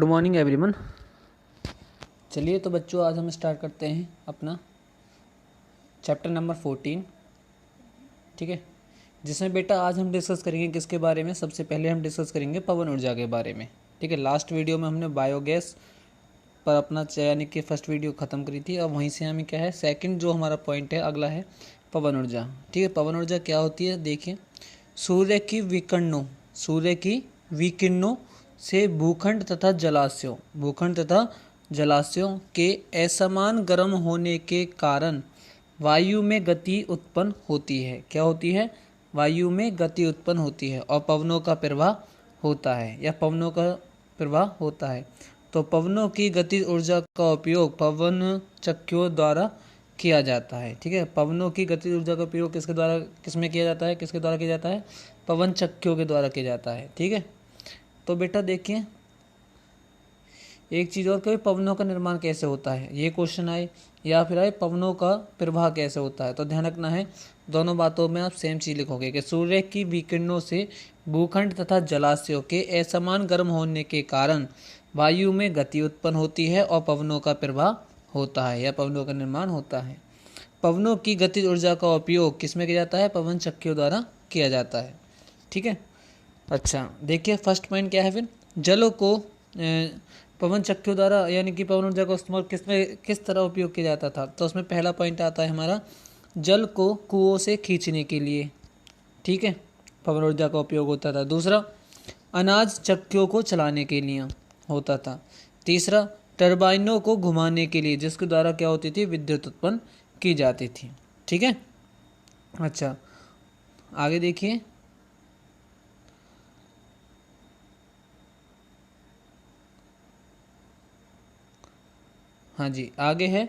Good morning everyone. चलिए तो बच्चों, आज हम स्टार्ट करते हैं अपना चैप्टर नंबर 14, ठीक है, जिसमें बेटा आज हम डिस्कस करेंगे किसके बारे में। सबसे पहले हम डिस्कस करेंगे पवन ऊर्जा के बारे में, ठीक है। लास्ट वीडियो में हमने बायोगैस पर अपना यानी कि फर्स्ट वीडियो ख़त्म करी थी। अब वहीं से हमें क्या है, सेकंड जो हमारा पॉइंट है अगला है पवन ऊर्जा, ठीक है। पवन ऊर्जा क्या होती है, देखिए, सूर्य की विकिरणों से भूखंड तथा जलाशयों के असमान गर्म होने के कारण वायु में गति उत्पन्न होती है। क्या होती है? वायु में गति उत्पन्न होती है और पवनों का प्रवाह होता है तो पवनों की गतिज ऊर्जा का उपयोग पवन चक्कियों द्वारा किया जाता है, ठीक है। पवनों की गतिज ऊर्जा का उपयोग किसमें किया जाता है? किसके द्वारा किया जाता है? पवन चक्कियों के द्वारा किया जाता है, ठीक है। तो बेटा देखिए, एक चीज़ और, कभी पवनों का निर्माण कैसे होता है, ये क्वेश्चन आए, या फिर आए पवनों का प्रवाह कैसे होता है। तो ध्यान रखना है, दोनों बातों में आप सेम चीज़ लिखोगे कि सूर्य की विकिरणों से भूखंड तथा जलाशयों के असमान गर्म होने के कारण वायु में गति उत्पन्न होती है और पवनों का प्रवाह होता है या पवनों का निर्माण होता है। पवनों की गतिज ऊर्जा का उपयोग किसमें किया जाता है? पवन चक्कियों द्वारा किया जाता है, ठीक है। अच्छा देखिए, फर्स्ट पॉइंट क्या है फिर, जल को पवन चक्कियों द्वारा यानी कि पवन ऊर्जा का इस्तेमाल किस तरह उपयोग किया जाता था। तो उसमें पहला पॉइंट आता है हमारा, जल को कुओं से खींचने के लिए, ठीक है, पवन ऊर्जा का उपयोग होता था। दूसरा, अनाज चक्कियों को चलाने के लिए होता था। तीसरा, टरबाइनों को घुमाने के लिए, जिसके द्वारा क्या होती थी? विद्युत उत्पन्न की जाती थी, ठीक है। अच्छा आगे देखिए, हाँ जी आगे है,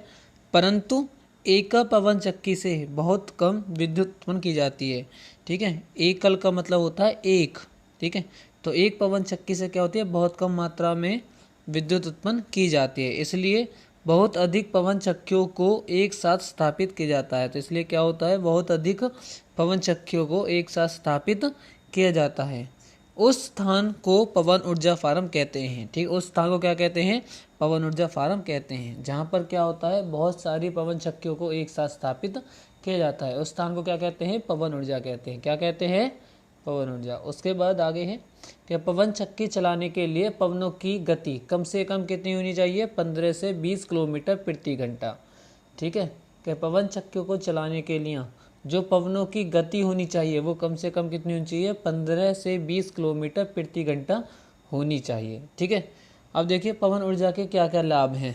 परंतु एकल पवन चक्की से बहुत कम विद्युत उत्पन्न की जाती है, ठीक है। एकल का मतलब होता है एक, ठीक है। तो एक पवन चक्की से क्या होती है? बहुत कम मात्रा में विद्युत उत्पन्न की जाती है, इसलिए बहुत अधिक पवन चक्कियों को एक साथ स्थापित किया जाता है। तो इसलिए क्या होता है, बहुत अधिक पवन चक्कियों को एक साथ स्थापित किया जाता है। उस स्थान को पवन ऊर्जा फार्म कहते हैं, ठीक। उस स्थान को क्या कहते हैं? पवन ऊर्जा फार्म कहते हैं, जहाँ पर क्या होता है, बहुत सारी पवन चक्कियों को एक साथ स्थापित किया जाता है। उस स्थान को क्या कहते हैं? पवन ऊर्जा कहते हैं। क्या कहते हैं? पवन ऊर्जा। उसके बाद आगे है कि पवन चक्की चलाने के लिए पवनों की गति कम से कम कितनी होनी चाहिए? 15 से 20 किलोमीटर प्रति घंटा, ठीक है। कि पवन चक्कियों को चलाने के लिए जो पवनों की गति होनी चाहिए वो कम से कम कितनी होनी चाहिए? 15 से 20 किलोमीटर प्रति घंटा होनी चाहिए, ठीक है। अब देखिए, पवन ऊर्जा के क्या क्या लाभ हैं।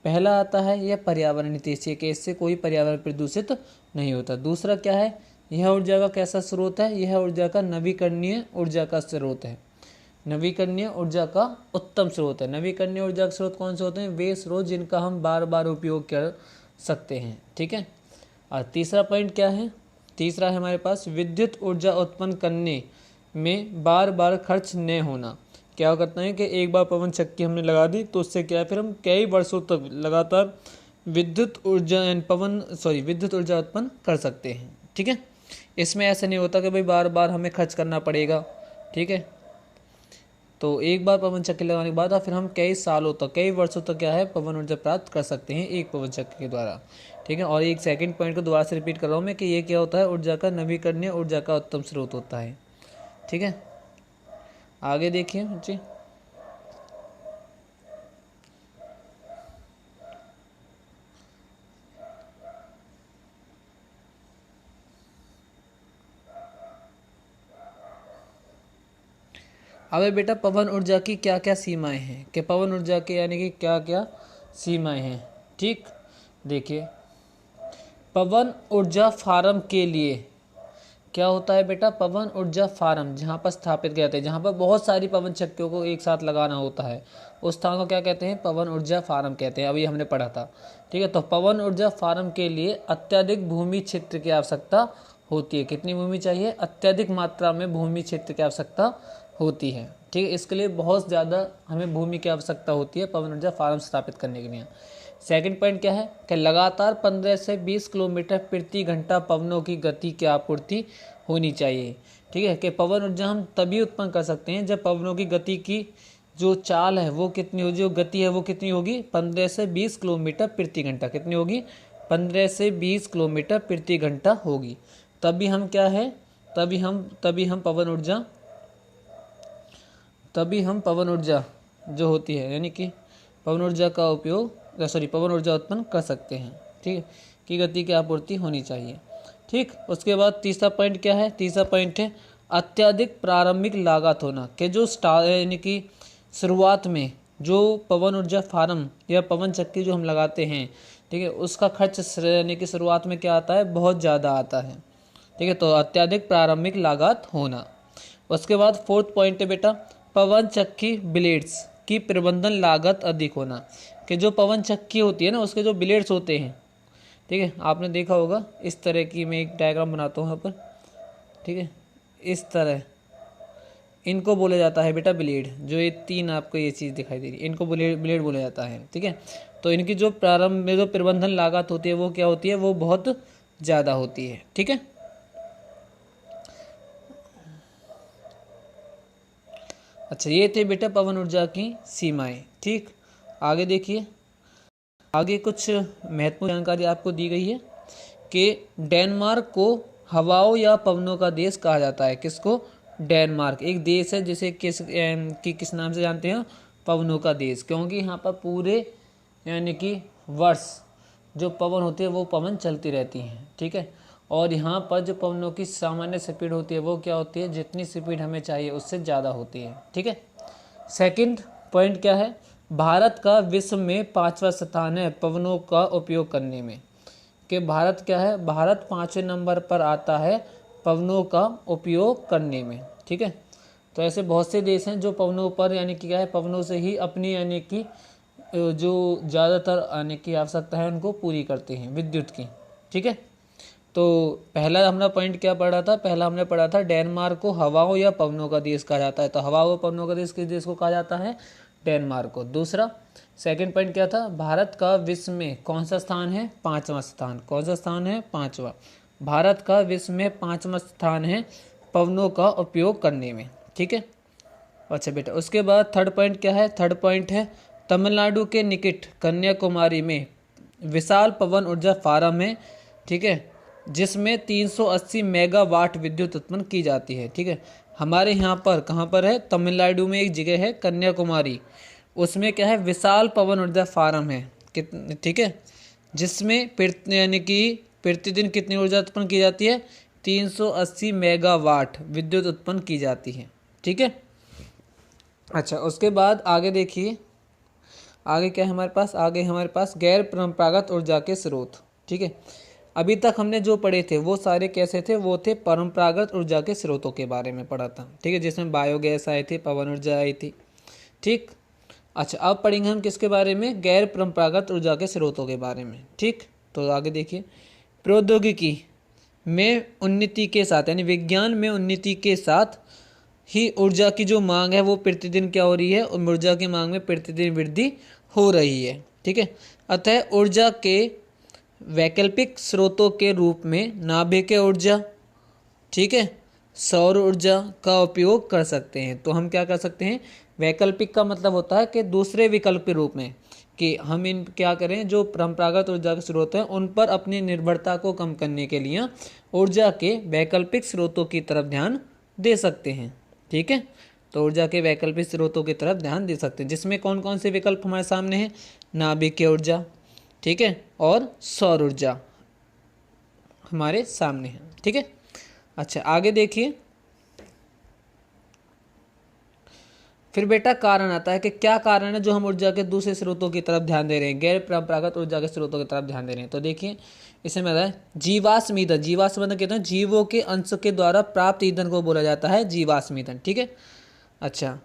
पहला आता है यह पर्यावरण हितैषी, कि इससे कोई पर्यावरण प्रदूषित नहीं होता। दूसरा क्या है, यह ऊर्जा का कैसा स्रोत है? यह ऊर्जा का नवीकरणीय ऊर्जा का स्रोत है, नवीकरणीय ऊर्जा का उत्तम स्रोत है। नवीकरणीय ऊर्जा के स्रोत कौन से होते हैं? वे स्रोत जिनका हम बार बार उपयोग कर सकते हैं, ठीक है। और तीसरा पॉइंट क्या है? तीसरा है हमारे पास, विद्युत ऊर्जा उत्पन्न करने में बार बार खर्च न होना। क्या करते हैं कि एक बार पवन चक्की हमने लगा दी तो उससे क्या है, फिर हम कई वर्षों तक लगातार विद्युत ऊर्जा उत्पन्न कर सकते हैं, ठीक है। इसमें ऐसा नहीं होता कि भाई बार बार हमें खर्च करना पड़ेगा, ठीक है। तो एक बार पवन चक्की लगाने के बाद फिर हम कई सालों तक, कई वर्षों तक क्या है, पवन ऊर्जा प्राप्त कर सकते हैं एक पवन चक्की के द्वारा, ठीक है। और एक सेकंड पॉइंट को दोबारा से रिपीट कर रहा हूँ मैं कि ये क्या होता है, ऊर्जा का नवीकरणीय ऊर्जा का उत्तम स्रोत होता है, ठीक है। आगे देखिए जी, अब बेटा पवन ऊर्जा की क्या क्या सीमाएं हैं, कि पवन ऊर्जा के यानी कि क्या क्या सीमाएं हैं, ठीक। देखिए, पवन ऊर्जा फार्म के लिए क्या होता है बेटा, पवन ऊर्जा फार्म जहाँ पर स्थापित किए जाते हैं, जहाँ पर बहुत सारी पवन चक्कियों को एक साथ लगाना होता है, उस स्थान को क्या कहते हैं? पवन ऊर्जा फार्म कहते हैं। अभी हमने पढ़ा था, ठीक है। तो पवन ऊर्जा फार्म के लिए अत्यधिक भूमि क्षेत्र की आवश्यकता होती है। कितनी भूमि चाहिए? अत्यधिक मात्रा में भूमि क्षेत्र की आवश्यकता होती है, ठीक है। इसके लिए बहुत ज़्यादा हमें भूमि की आवश्यकता होती है पवन ऊर्जा फार्म स्थापित करने के लिए। सेकंड पॉइंट क्या है कि लगातार 15 से 20 किलोमीटर प्रति घंटा पवनों की गति की आपूर्ति होनी चाहिए। ठीक है, कि पवन ऊर्जा हम तभी उत्पन्न कर सकते हैं जब पवनों की गति की जो चाल है वो कितनी होगी, जो गति है वो कितनी होगी, 15 से 20 किलोमीटर प्रति घंटा। कितनी होगी, 15 से 20 किलोमीटर प्रति घंटा होगी। तभी हम क्या है, तभी हम पवन ऊर्जा जो होती है, यानी कि पवन ऊर्जा का उपयोग पवन ऊर्जा उत्पन्न कर सकते हैं। ठीक है, कि गति की आपूर्ति होनी चाहिए। ठीक, उसके बाद तीसरा पॉइंट क्या है, तीसरा पॉइंट है अत्यधिक प्रारंभिक लागत होना, कि जो यानी कि शुरुआत में जो पवन ऊर्जा फार्म या पवन चक्की जो हम लगाते हैं, ठीक है, उसका खर्च यानी कि शुरुआत में क्या आता है, बहुत ज़्यादा आता है। ठीक है, तो अत्यधिक प्रारंभिक लागत होना। उसके बाद फोर्थ पॉइंट है बेटा पवन चक्की ब्लेड्स की प्रबंधन लागत अधिक होना, कि जो पवन चक्की होती है ना उसके जो ब्लेड्स होते हैं, ठीक है, आपने देखा होगा इस तरह की, मैं एक डायग्राम बनाता हूँ यहाँ पर। ठीक है, इस तरह इनको बोला जाता है बेटा ब्लेड। जो ये तीन आपको ये चीज़ दिखाई दे रही है, इनको ब्लेड बोला जाता है। ठीक है, तो इनकी जो प्रारंभ में जो प्रबंधन लागत होती है वो क्या होती है, वो बहुत ज़्यादा होती है। ठीक है, अच्छा, ये थे बेटा पवन ऊर्जा की सीमाएं। ठीक, आगे देखिए, आगे कुछ महत्वपूर्ण जानकारी आपको दी गई है कि डेनमार्क को हवाओं या पवनों का देश कहा जाता है। किसको, डेनमार्क एक देश है जिसे किस नाम से जानते हैं, पवनों का देश, क्योंकि यहाँ पर पूरे यानी कि वर्ष जो पवन होती है वो पवन चलती रहती हैं। ठीक है, और यहाँ पर जो पवनों की सामान्य स्पीड होती है वो क्या होती है, जितनी स्पीड हमें चाहिए उससे ज़्यादा होती है। ठीक है, सेकंड पॉइंट क्या है, भारत का विश्व में 5वां स्थान है पवनों का उपयोग करने में, कि भारत क्या है, भारत 5वें नंबर पर आता है पवनों का उपयोग करने में। ठीक है, तो ऐसे बहुत से देश हैं जो पवनों पर यानी कि क्या है, पवनों से ही अपनी यानी कि जो ज़्यादातर यानी कि आवश्यकता है उनको पूरी करते हैं विद्युत की। ठीक है, तो पहला हमारा पॉइंट क्या पढ़ा था, पहला हमने पढ़ा था डेनमार्क को हवाओं या पवनों का देश कहा जाता है। तो हवाओं पवनों का देश किस देश को कहा जाता है, डेनमार्क को। दूसरा सेकंड पॉइंट क्या था, भारत का विश्व में कौन सा स्थान है, 5वां स्थान। कौन सा स्थान है, 5वां। भारत का विश्व में 5वां स्थान है पवनों का उपयोग करने में। ठीक है, अच्छा बेटा, उसके बाद थर्ड पॉइंट क्या है, थर्ड पॉइंट है तमिलनाडु के निकट कन्याकुमारी में विशाल पवन ऊर्जा फार्म है। ठीक है, जिसमें 380 मेगावाट विद्युत उत्पन्न की जाती है। ठीक है, हमारे यहाँ पर कहाँ पर है, तमिलनाडु में एक जगह है कन्याकुमारी, उसमें क्या है, विशाल पवन ऊर्जा फार्म है। कितने, ठीक है, जिसमें यानी कि प्रतिदिन कितनी ऊर्जा उत्पन्न की जाती है, 380 मेगावाट विद्युत उत्पन्न की जाती है। ठीक है, अच्छा, उसके बाद आगे देखिए, आगे क्या है हमारे पास, आगे हमारे पास गैर परंपरागत ऊर्जा के स्रोत। ठीक है, अभी तक हमने जो पढ़े थे वो सारे कैसे थे, वो थे परंपरागत ऊर्जा के स्रोतों के बारे में पढ़ा था। ठीक है, जिसमें बायोगैस आई थी, पवन ऊर्जा आई थी। ठीक, अच्छा, अब पढ़ेंगे हम किसके बारे में, गैर परंपरागत ऊर्जा के स्रोतों के बारे में। ठीक, तो आगे देखिए, प्रौद्योगिकी में उन्नति के साथ यानी विज्ञान में उन्नति के साथ ही ऊर्जा की जो मांग है वो प्रतिदिन क्या हो रही है, ऊर्जा की मांग में प्रतिदिन वृद्धि हो रही है। ठीक है, अतः ऊर्जा के वैकल्पिक स्रोतों के रूप में नाभिकीय ऊर्जा, ठीक है, सौर ऊर्जा का उपयोग कर सकते हैं। तो हम क्या कर सकते हैं, वैकल्पिक का मतलब होता है कि दूसरे विकल्प के रूप में, कि हम इन क्या करें, जो परंपरागत ऊर्जा के स्रोत हैं उन पर अपनी निर्भरता को कम करने के लिए ऊर्जा के वैकल्पिक स्रोतों की तरफ ध्यान दे सकते हैं। ठीक है, तो ऊर्जा के वैकल्पिक स्रोतों की तरफ ध्यान दे सकते हैं, जिसमें कौन कौन से विकल्प हमारे सामने हैं, नाभिकीय ऊर्जा, ठीक है, और सौर ऊर्जा हमारे सामने है। ठीक है, अच्छा, आगे देखिए, फिर बेटा कारण आता है कि क्या कारण है जो हम ऊर्जा के दूसरे स्रोतों की तरफ ध्यान दे रहे हैं, गैर परंपरागत ऊर्जा के स्रोतों की तरफ ध्यान दे रहे हैं। तो देखिए, इसमें आता है जीवाश्म ईंधन। जीवाश्म ईंधन कहते हैं जीवों के अंश के द्वारा प्राप्त ईंधन को बोला जाता है जीवाश्म ईंधन। ठीक है, अच्छा,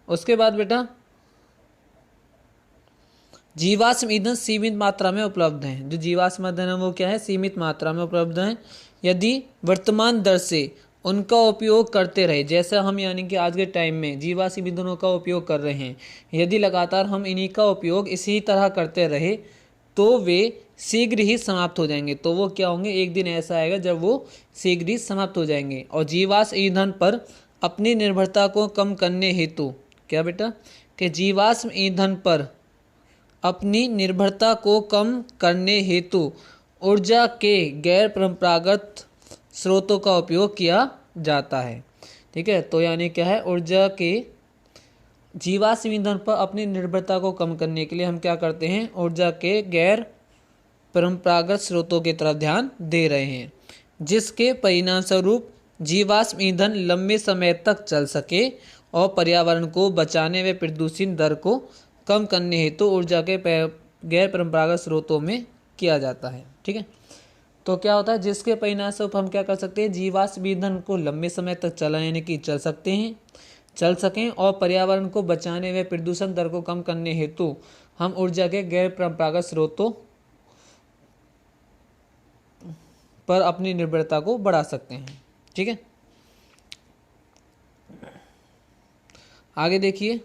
उसके बाद बेटा जीवाश्म ईंधन सीमित मात्रा में उपलब्ध हैं। जो जीवाश्म ईंधन है वो क्या है, सीमित मात्रा में उपलब्ध हैं। यदि वर्तमान दर से उनका उपयोग करते रहे, जैसे हम यानी कि आज के टाइम में जीवाश्म ईंधनों का उपयोग कर रहे हैं, यदि लगातार हम इन्हीं का उपयोग इसी तरह करते रहे तो वे शीघ्र ही समाप्त हो जाएंगे। तो वो क्या होंगे, एक दिन ऐसा आएगा जब वो शीघ्र ही समाप्त हो जाएंगे। और जीवाश्म ईंधन पर अपनी निर्भरता को कम करने हेतु, क्या बेटा, कि जीवाश्म ईंधन पर अपनी निर्भरता को कम करने हेतु ऊर्जा के गैर परंपरागत स्रोतों का उपयोग किया जाता है। ठीक है, तो यानी क्या है, ऊर्जा के जीवाश्म ईंधन पर अपनी निर्भरता को कम करने के लिए हम क्या करते हैं, ऊर्जा के गैर परंपरागत स्रोतों की तरफ ध्यान दे रहे हैं, जिसके परिणाम स्वरूप जीवाश्म ईंधन लंबे समय तक चल सके और पर्यावरण को बचाने व प्रदूषण दर को कम करने हेतु ऊर्जा के गैर परंपरागत स्रोतों में किया जाता है। ठीक है, तो क्या होता है, जिसके परिणाम स्वरूप हम क्या कर सकते हैं, जीवाश्म ईंधन को लंबे समय तक चलाने की चल सकें और पर्यावरण को बचाने व प्रदूषण दर को कम करने हेतु हम ऊर्जा के गैर परंपरागत स्रोतों पर अपनी निर्भरता को बढ़ा सकते हैं। ठीक है, आगे देखिए,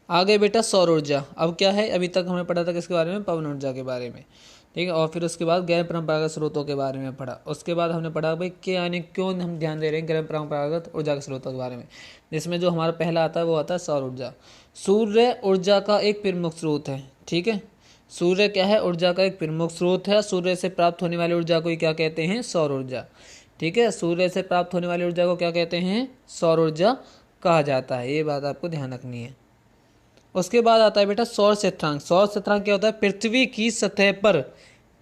आगे बेटा सौर ऊर्जा। अब क्या है, अभी तक हमने पढ़ा था किसके बारे में, पवन ऊर्जा के बारे में। ठीक है, और फिर उसके बाद गैर परंपरागत स्रोतों के बारे में पढ़ा। उसके बाद हमने पढ़ा भाई क्या यानी क्यों हम ध्यान दे रहे हैं गैर परंपरागत ऊर्जा के स्रोतों के बारे में, जिसमें जो हमारा पहला आता है वो आता है सौर ऊर्जा। सूर्य ऊर्जा का एक प्रमुख स्रोत है। ठीक है, सूर्य क्या है, ऊर्जा का एक प्रमुख स्रोत है। सूर्य से प्राप्त होने वाली ऊर्जा को क्या कहते हैं, सौर ऊर्जा। ठीक है, सूर्य से प्राप्त होने वाली ऊर्जा को क्या कहते हैं, सौर ऊर्जा कहा जाता है। ये बात आपको ध्यान रखनी है। उसके बाद आता है बेटा सौर क्षेत्रांक। सौर क्षेत्रांक क्या होता है, पृथ्वी की सतह पर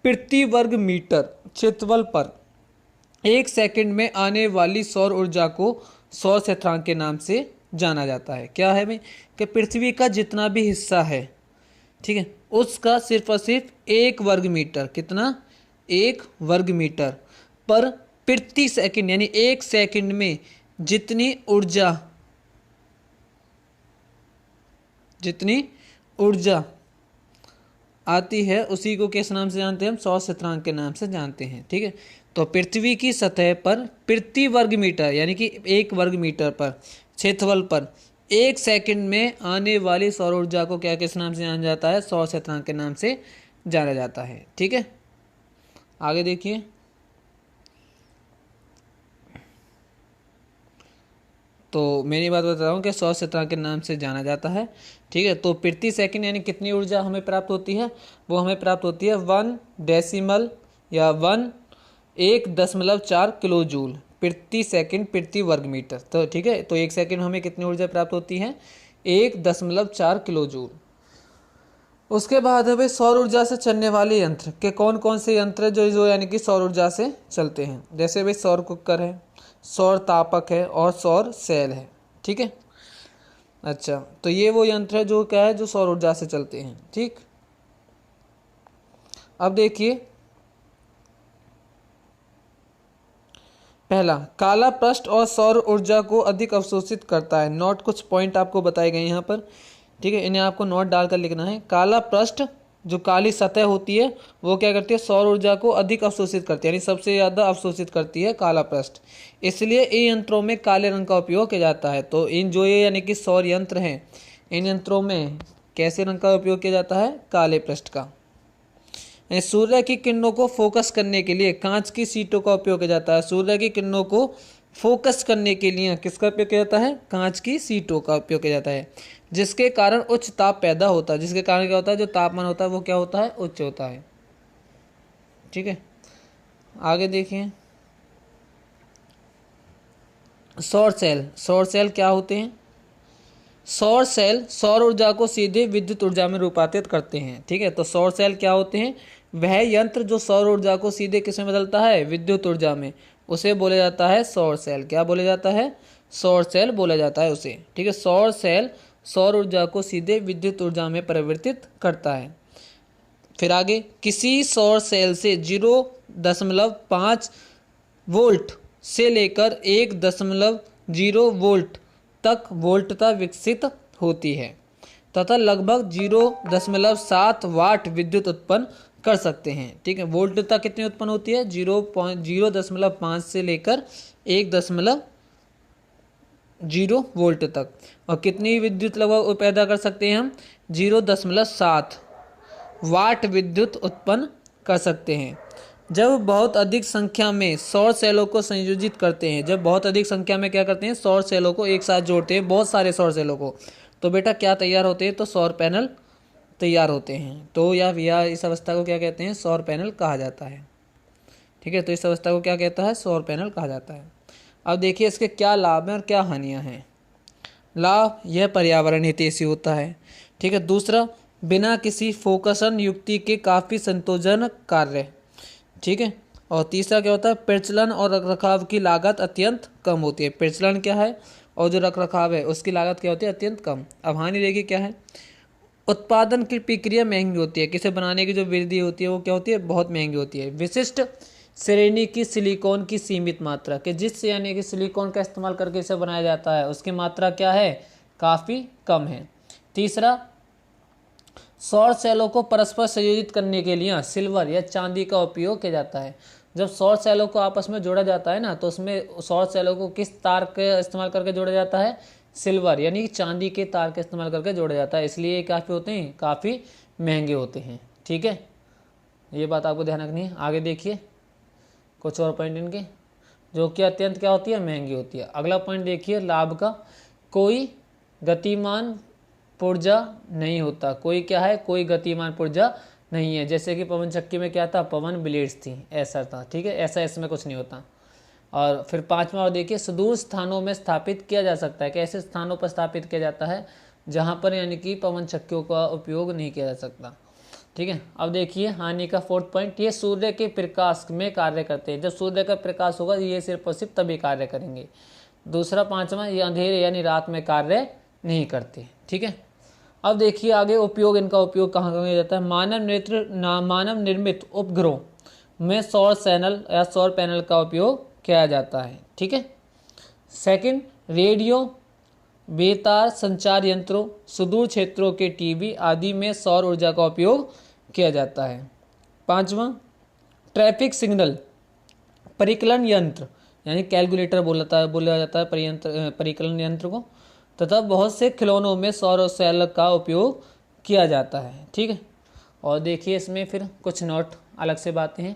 प्रति वर्ग मीटर क्षेत्रफल पर 1 सेकंड में आने वाली सौर ऊर्जा को सौर क्षेत्रांक के नाम से जाना जाता है। क्या है भाई, कि पृथ्वी का जितना भी हिस्सा है, ठीक है, उसका सिर्फ और सिर्फ 1 वर्ग मीटर, कितना, 1 वर्ग मीटर पर प्रति सेकंड, यानी 1 सेकंड में जितनी ऊर्जा आती है उसी को किस नाम से जानते हैं हम, सौर क्षेत्रांक के नाम से जानते हैं। ठीक है, तो पृथ्वी की सतह पर प्रति वर्ग मीटर, यानी कि 1 वर्ग मीटर पर क्षेत्रफल पर 1 सेकंड में आने वाली सौर ऊर्जा को क्या किस नाम से जाना जाता है, सौर क्षेत्रांक के नाम से जाना जाता है। ठीक है, आगे देखिए, तो मेरी बात बता रहा हूँ कि सौर क्षेत्रांक के नाम से जाना जाता है। ठीक है, तो प्रति सेकंड यानी कितनी ऊर्जा हमें प्राप्त होती है, वो हमें प्राप्त होती है 1.4 किलो जूल प्रति सेकंड प्रति वर्ग मीटर। तो ठीक है, तो 1 सेकंड हमें कितनी ऊर्जा प्राप्त होती है, 1.4 किलो जूल। उसके बाद है भाई सौर ऊर्जा से चलने वाले यंत्र के कौन कौन से यंत्र जो यानी कि सौर ऊर्जा से चलते हैं, जैसे भाई सौर कुकर है, सौर तापक है और सौर सेल है। ठीक है, अच्छा, तो ये वो यंत्र है जो क्या है, जो सौर ऊर्जा से चलते हैं। ठीक, अब देखिए, पहला काला पृष्ठ और सौर ऊर्जा को अधिक अवशोषित करता है। नोट, कुछ पॉइंट आपको बताए गए यहाँ पर। ठीक है, इन्हें आपको नोट डालकर लिखना है। काला पृष्ठ, जो काली सतह होती है, वो क्या करती है, सौर ऊर्जा को अधिक अवशोषित करती है, यानी सबसे ज़्यादा अवशोषित करती है काला पृष्ठ। इसलिए इन यंत्रों में काले रंग का उपयोग किया जाता है। तो इन जो ये यानी कि सौर यंत्र हैं, इन यंत्रों में कैसे रंग का उपयोग किया जाता है, काले पृष्ठ का। सूर्य की किरणों को फोकस करने के लिए कांच की शीटों का उपयोग किया जाता है। सूर्य की किरणों को फोकस करने के लिए किसका उपयोग किया जाता है, कांच की शीटों का उपयोग किया जाता है, जिसके कारण उच्च ताप पैदा होता है। जिसके कारण क्या होता है, जो तापमान होता है वो क्या होता है, उच्च होता है। ठीक है, आगे देखिए, सौर सेल। सौर सेल क्या होते हैं, सौर सेल सौर ऊर्जा को सीधे विद्युत ऊर्जा में रूपांतरित करते हैं। ठीक है, तो सौर सेल क्या होते हैं, वह यंत्र जो सौर ऊर्जा को सीधे किसमें बदलता है, विद्युत ऊर्जा में, उसे बोला जाता है सौर सेल। क्या बोला जाता है, सौर सेल बोला जाता है उसे। ठीक है, सौर सेल सौर ऊर्जा को सीधे विद्युत ऊर्जा में परिवर्तित करता है। फिर आगे, किसी सौर सेल से 0.5 वोल्ट से लेकर 1.0 वोल्ट तक वोल्टता विकसित होती है तथा लगभग 0.7 वाट विद्युत उत्पन्न कर सकते हैं। ठीक है, वोल्टता कितनी उत्पन्न होती है, 0.5 से लेकर 0 वोल्ट तक। और कितनी विद्युत लगभग पैदा कर सकते हैं हम? 0.7 वाट विद्युत उत्पन्न कर सकते हैं। जब बहुत अधिक संख्या में सौर सेलों को संयोजित करते हैं, जब बहुत अधिक संख्या में क्या करते हैं, सौर सेलों को एक साथ जोड़ते हैं, बहुत सारे सौर सेलों को, तो बेटा क्या तैयार होते हैं? तो सौर पैनल तैयार होते हैं। तो या इस अवस्था को क्या कहते हैं? सौर पैनल कहा जाता है। ठीक है, तो इस अवस्था को क्या कहता है? सौर पैनल कहा जाता है। अब देखिए इसके क्या लाभ हैं और क्या हानियां हैं। लाभ, यह पर्यावरण हितैषी होता है। ठीक है। दूसरा, बिना किसी फोकसन युक्ति के काफ़ी संतोषजनक कार्य। ठीक है। और तीसरा क्या होता है? प्रचलन और रखरखाव की लागत अत्यंत कम होती है। प्रचलन क्या है और जो रखरखाव है उसकी लागत क्या होती है? अत्यंत कम। अब हानि देखिए क्या है? उत्पादन की प्रक्रिया महंगी होती है। किसे बनाने की जो वृद्धि होती है वो क्या होती है? बहुत महंगी होती है। विशिष्ट श्रेणी की सिलिकॉन की सीमित मात्रा, कि जिस यानी कि सिलिकॉन का इस्तेमाल करके इसे बनाया जाता है उसकी मात्रा क्या है? काफ़ी कम है। तीसरा, सौर सेलों को परस्पर संयोजित करने के लिए सिल्वर या चांदी का उपयोग किया जाता है। जब सौर सेलों को आपस में जोड़ा जाता है ना, तो उसमें सौर सेलों को किस तार के इस्तेमाल करके जोड़ा जाता है? सिल्वर यानी चांदी के तार के इस्तेमाल करके जोड़ा जाता है। इसलिए ये काफ़ी होते हैं, काफ़ी महंगे होते हैं। ठीक है, ये बात आपको ध्यान रखनी है। आगे देखिए कुछ और पॉइंट इनके, जो कि अत्यंत क्या होती है? महंगी होती है। अगला पॉइंट देखिए लाभ का, कोई गतिमान पुर्जा नहीं होता। कोई क्या है? कोई गतिमान पुर्जा नहीं है। जैसे कि पवन चक्की में क्या था? पवन ब्लेड्स थी, ऐसा था। ठीक है, ऐसा इसमें कुछ नहीं होता। और फिर पांचवा और देखिए, सुदूर स्थानों में स्थापित किया जा सकता है। कैसे स्थानों पर स्थापित किया जाता है? जहाँ पर यानी कि पवन चक्कियों का उपयोग नहीं किया जा सकता। ठीक है। अब देखिए हानि का फोर्थ पॉइंट, ये सूर्य के प्रकाश में कार्य करते हैं। जब सूर्य का प्रकाश होगा ये सिर्फ और सिर्फ तभी कार्य करेंगे। दूसरा, पांचवा, ये अंधेरे यानी रात में कार्य नहीं करते। ठीक है। अब देखिए आगे उपयोग, इनका उपयोग कहाँ कहाँ किया जाता है? मानव निर्मित उपग्रहों में सौर पैनल या सौर पैनल का उपयोग किया जाता है। ठीक है। सेकंड, रेडियो, बेतार संचार यंत्रों, सुदूर क्षेत्रों के टीवी आदि में सौर ऊर्जा का उपयोग किया जाता है। पांचवा, ट्रैफिक सिग्नल परिकलन यंत्र यानी कैलकुलेटर बोला जाता है परिकलन यंत्र को, तथा बहुत से खिलौनों में सौर सेल का उपयोग किया जाता है। ठीक है। और देखिए इसमें फिर कुछ नोट अलग से बातें हैं।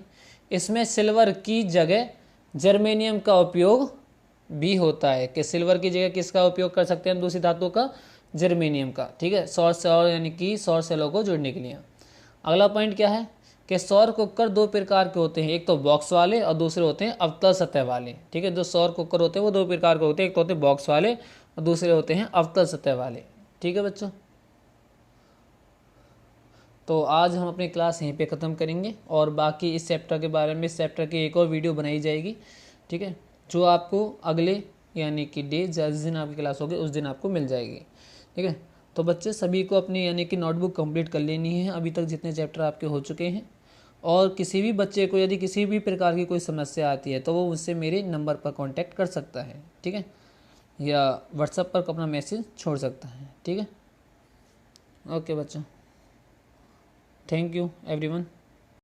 इसमें सिल्वर की जगह जर्मेनियम का उपयोग भी होता है, कि सिल्वर की जगह किसका उपयोग कर सकते हैं हम? दूसरी धातु का, जर्मेनियम का। ठीक है, सौर यानी कि सौर सेलों को जोड़ने के लिए। अगला पॉइंट क्या है? कि सौर कुकर दो प्रकार के होते हैं, एक तो बॉक्स वाले और दूसरे होते हैं अवतल सतह वाले। ठीक है, जो सौर कुकर होते हैं वो दो प्रकार के होते हैं, एक तो होते हैं बॉक्स वाले और दूसरे होते हैं अवतल सतह वाले। ठीक है बच्चों, तो आज हम अपनी क्लास यहीं पे ख़त्म करेंगे और बाकी इस चैप्टर के बारे में, इस चैप्टर की एक और वीडियो बनाई जाएगी। ठीक है, जो आपको अगले यानी कि डे जिस दिन आपकी क्लास होगी उस दिन आपको मिल जाएगी। ठीक है, तो बच्चे सभी को अपनी यानी कि नोटबुक कंप्लीट कर लेनी है अभी तक जितने चैप्टर आपके हो चुके हैं। और किसी भी बच्चे को यदि किसी भी प्रकार की कोई समस्या आती है तो वो मुझसे मेरे नंबर पर कांटेक्ट कर सकता है। ठीक है, या व्हाट्सएप पर अपना मैसेज छोड़ सकता है। ठीक है, ओके बच्चों, थैंक यू एवरीवन।